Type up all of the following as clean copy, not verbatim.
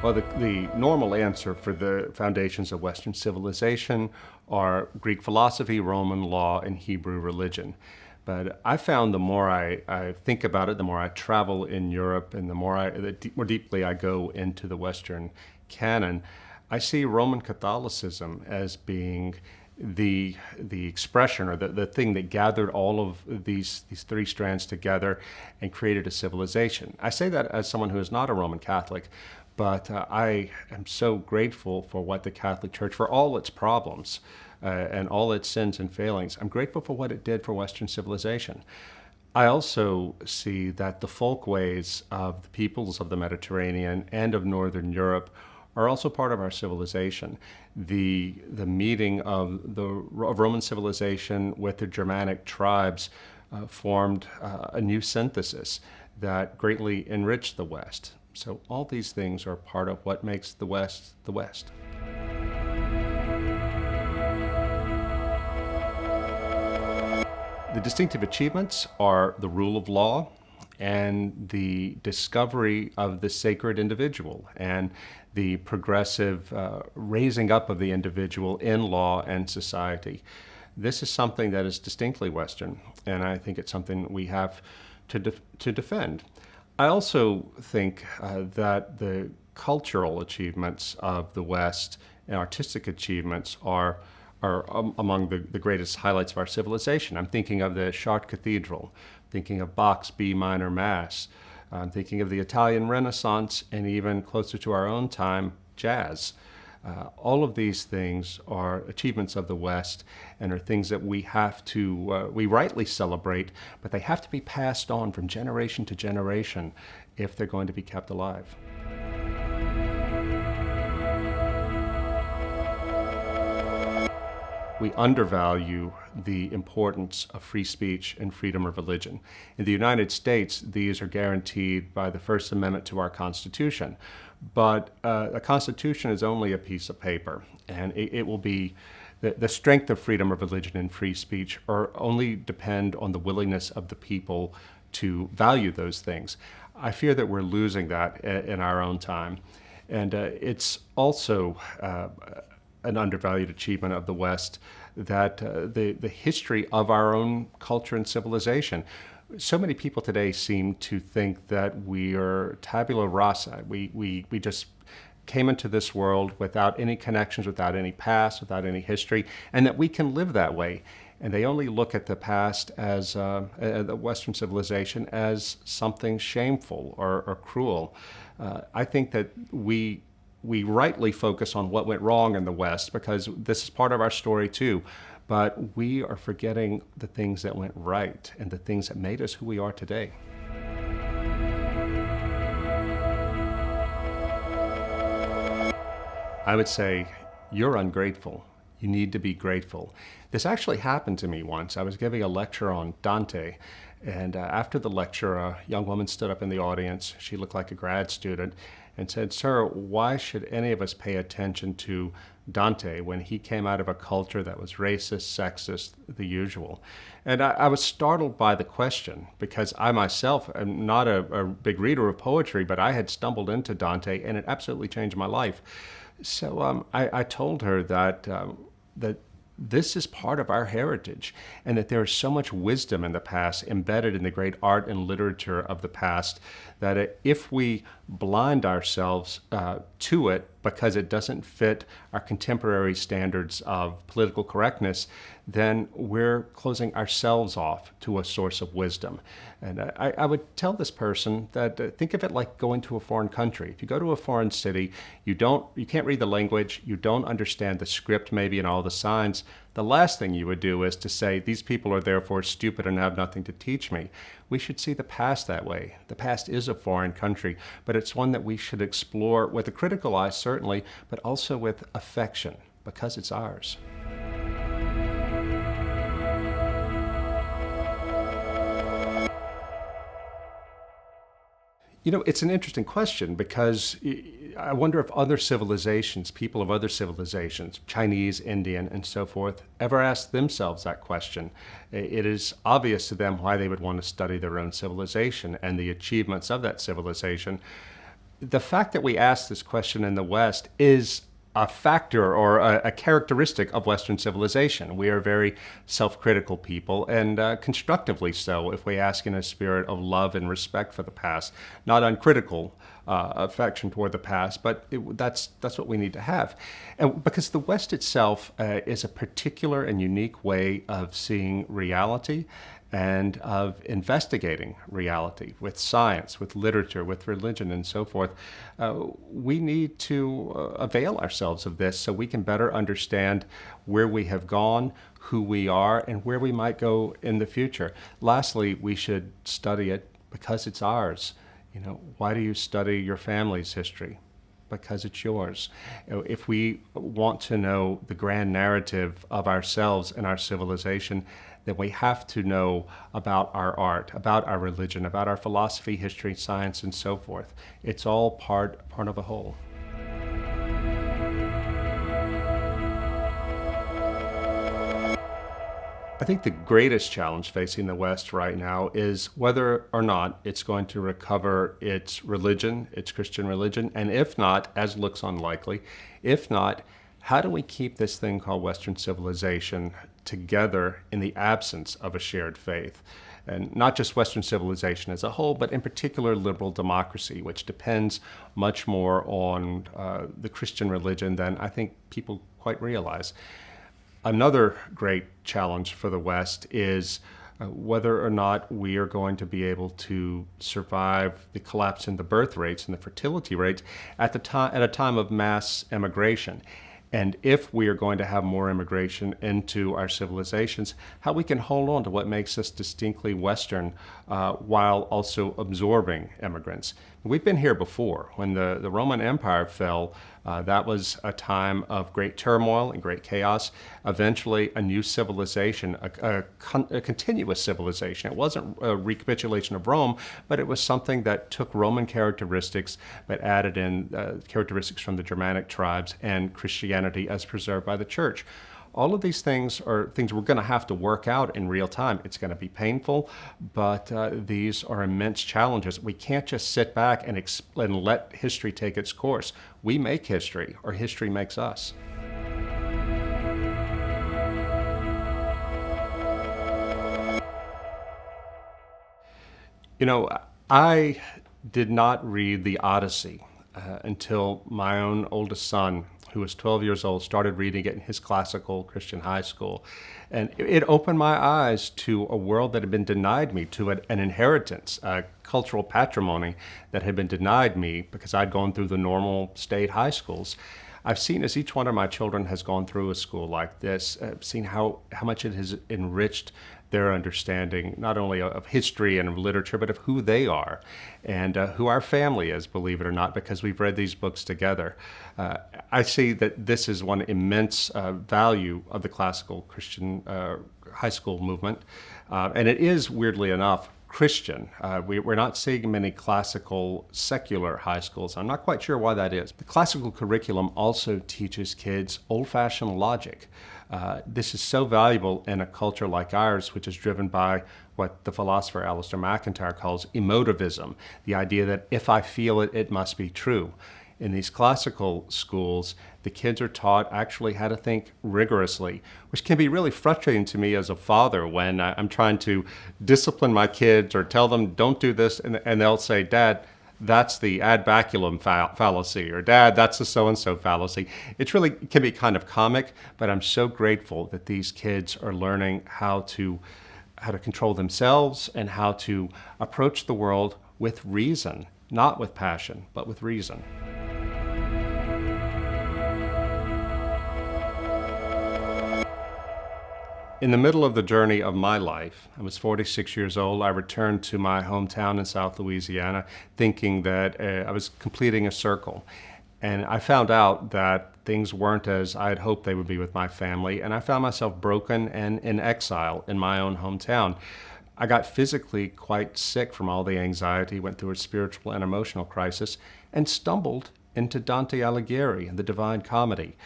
Well, the normal answer for the foundations of Western civilization are Greek philosophy, Roman law, and Hebrew religion. But I found the more I think about it, the more I travel in Europe, and the more deeply I go into the Western canon, I see Roman Catholicism as being the expression or the thing that gathered all of these three strands together and created a civilization. I say that as someone who is not a Roman Catholic, but I am so grateful for what the Catholic Church, for all its problems and all its sins and failings, I'm grateful for what it did for Western civilization. I also see that the folkways of the peoples of the Mediterranean and of Northern Europe are also part of our civilization. The meeting of Roman civilization with the Germanic tribes formed a new synthesis that greatly enriched the West. So all these things are part of what makes the West the West. The distinctive achievements are the rule of law and the discovery of the sacred individual and the progressive raising up of the individual in law and society. This is something that is distinctly Western, and I think it's something we have to defend. I also think that the cultural achievements of the West and artistic achievements are among the greatest highlights of our civilization. I'm thinking of the Chartres Cathedral, thinking of Bach's B minor Mass. I'm thinking of the Italian Renaissance, and even closer to our own time, jazz. All of these things are achievements of the West and are things that we rightly celebrate, but they have to be passed on from generation to generation if they're going to be kept alive. We undervalue the importance of free speech and freedom of religion. In the United States, these are guaranteed by the First Amendment to our Constitution. But a Constitution is only a piece of paper, and it will be the strength of freedom of religion and free speech only depend on the willingness of the people to value those things. I fear that we're losing that in our own time. And it's also an undervalued achievement of the West that the history of our own culture and civilization. So many people today seem to think that we are tabula rasa. We just came into this world without any connections, without any past, without any history, and that we can live that way. And they only look at the past as the Western civilization as something shameful or cruel. I think that we rightly focus on what went wrong in the West because this is part of our story too. But we are forgetting the things that went right and the things that made us who we are today. I would say, you're ungrateful. You need to be grateful. This actually happened to me once. I was giving a lecture on Dante, and after the lecture, a young woman stood up in the audience. She looked like a grad student and said, "Sir, why should any of us pay attention to Dante when he came out of a culture that was racist, sexist, the usual?" And I was startled by the question because I myself am not a big reader of poetry, but I had stumbled into Dante and it absolutely changed my life. So I told her that this is part of our heritage and that there is so much wisdom in the past embedded in the great art and literature of the past that if we blind ourselves to it because it doesn't fit our contemporary standards of political correctness, then we're closing ourselves off to a source of wisdom. And I would tell this person that think of it like going to a foreign country. If you go to a foreign city, you can't read the language, you don't understand the script maybe and all the signs. The last thing you would do is to say, these people are therefore stupid and have nothing to teach me. We should see the past that way. The past is a foreign country, but it's one that we should explore with a critical eye, certainly, but also with affection, because it's ours. You know, it's an interesting question because I wonder if other civilizations, people of other civilizations, Chinese, Indian, and so forth, ever asked themselves that question. It is obvious to them why they would want to study their own civilization and the achievements of that civilization. the fact that we ask this question in the West is a factor or a characteristic of Western civilization. We are very self-critical people, and constructively so if we ask in a spirit of love and respect for the past, not uncritical affection toward the past, but that's what we need to have. And because the West itself is a particular and unique way of seeing reality and of investigating reality with science, with literature, with religion, and so forth. We need to avail ourselves of this so we can better understand where we have gone, who we are, and where we might go in the future. Lastly, we should study it because it's ours. Why do you study your family's history? Because it's yours. If we want to know the grand narrative of ourselves and our civilization, then we have to know about our art, about our religion, about our philosophy, history, science, and so forth. It's all part of a whole. I think the greatest challenge facing the West right now is whether or not it's going to recover its religion, its Christian religion, and if not, as looks unlikely, if not, how do we keep this thing called Western civilization together in the absence of a shared faith? And not just Western civilization as a whole, but in particular liberal democracy, which depends much more on the Christian religion than I think people quite realize. Another great challenge for the West is whether or not we are going to be able to survive the collapse in the birth rates and the fertility rates at a time of mass emigration. And if we are going to have more immigration into our civilizations, how we can hold on to what makes us distinctly Western while also absorbing immigrants. We've been here before. When the Roman Empire fell, that was a time of great turmoil and great chaos. Eventually, a new civilization, a continuous civilization. It wasn't a recapitulation of Rome, but it was something that took Roman characteristics, but added in characteristics from the Germanic tribes and Christianity as preserved by the church. All of these things are things we're going to have to work out in real time. It's going to be painful, but these are immense challenges. We can't just sit back and let history take its course. We make history, or history makes us. I did not read the Odyssey until my own oldest son, who was 12 years old, started reading it in his classical Christian high school. And it opened my eyes to a world that had been denied me, to an inheritance, a cultural patrimony that had been denied me because I'd gone through the normal state high schools. I've seen, as each one of my children has gone through a school like this, I've seen how much it has enriched their understanding, not only of history and of literature, but of who they are and who our family is, believe it or not, because we've read these books together. I see that this is one immense value of the classical Christian high school movement. And it is, weirdly enough, Christian. We're not seeing many classical secular high schools. I'm not quite sure why that is. The classical curriculum also teaches kids old-fashioned logic. This is so valuable in a culture like ours, which is driven by what the philosopher Alasdair MacIntyre calls emotivism, the idea that if I feel it, it must be true. In these classical schools, the kids are taught actually how to think rigorously, which can be really frustrating to me as a father when I'm trying to discipline my kids or tell them, don't do this, and they'll say, Dad, that's the ad baculum fallacy, or Dad, that's the so-and-so fallacy. It really can be kind of comic, but I'm so grateful that these kids are learning how to control themselves and how to approach the world with reason, not with passion, but with reason. In the middle of the journey of my life, I was 46 years old. I returned to my hometown in South Louisiana thinking that I was completing a circle. And I found out that things weren't as I had hoped they would be with my family, and I found myself broken and in exile in my own hometown. I got physically quite sick from all the anxiety, went through a spiritual and emotional crisis, and stumbled into Dante Alighieri and the Divine Comedy.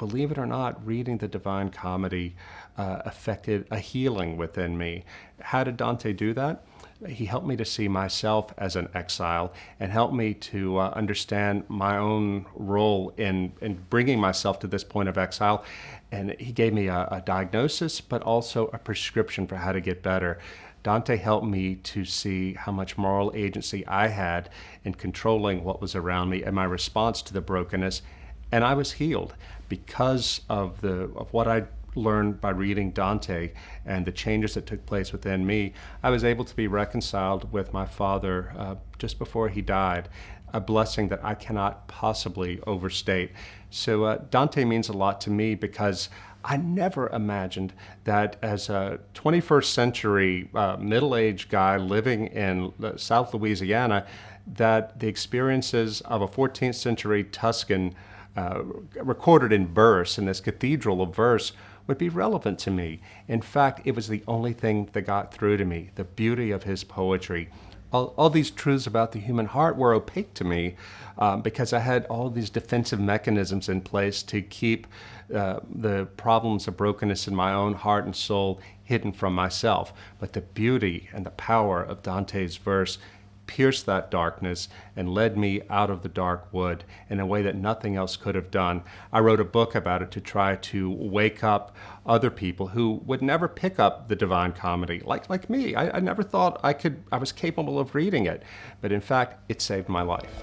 believe it or not, reading the Divine Comedy affected a healing within me. How did Dante do that? He helped me to see myself as an exile and helped me to understand my own role in bringing myself to this point of exile. And he gave me a diagnosis, but also a prescription for how to get better. Dante helped me to see how much moral agency I had in controlling what was around me and my response to the brokenness. And I was healed because of what I learned by reading Dante and the changes that took place within me. I was able to be reconciled with my father just before he died, a blessing that I cannot possibly overstate. So Dante means a lot to me because I never imagined that as a 21st century middle-aged guy living in South Louisiana, that the experiences of a 14th century Tuscan recorded in verse, in this cathedral of verse, would be relevant to me. In fact, it was the only thing that got through to me, the beauty of his poetry. All these truths about the human heart were opaque to me because I had all these defensive mechanisms in place to keep the problems of brokenness in my own heart and soul hidden from myself. But the beauty and the power of Dante's verse pierced that darkness and led me out of the dark wood in a way that nothing else could have done. I wrote a book about it to try to wake up other people who would never pick up the Divine Comedy, like me. I never thought I was capable of reading it, but in fact, it saved my life.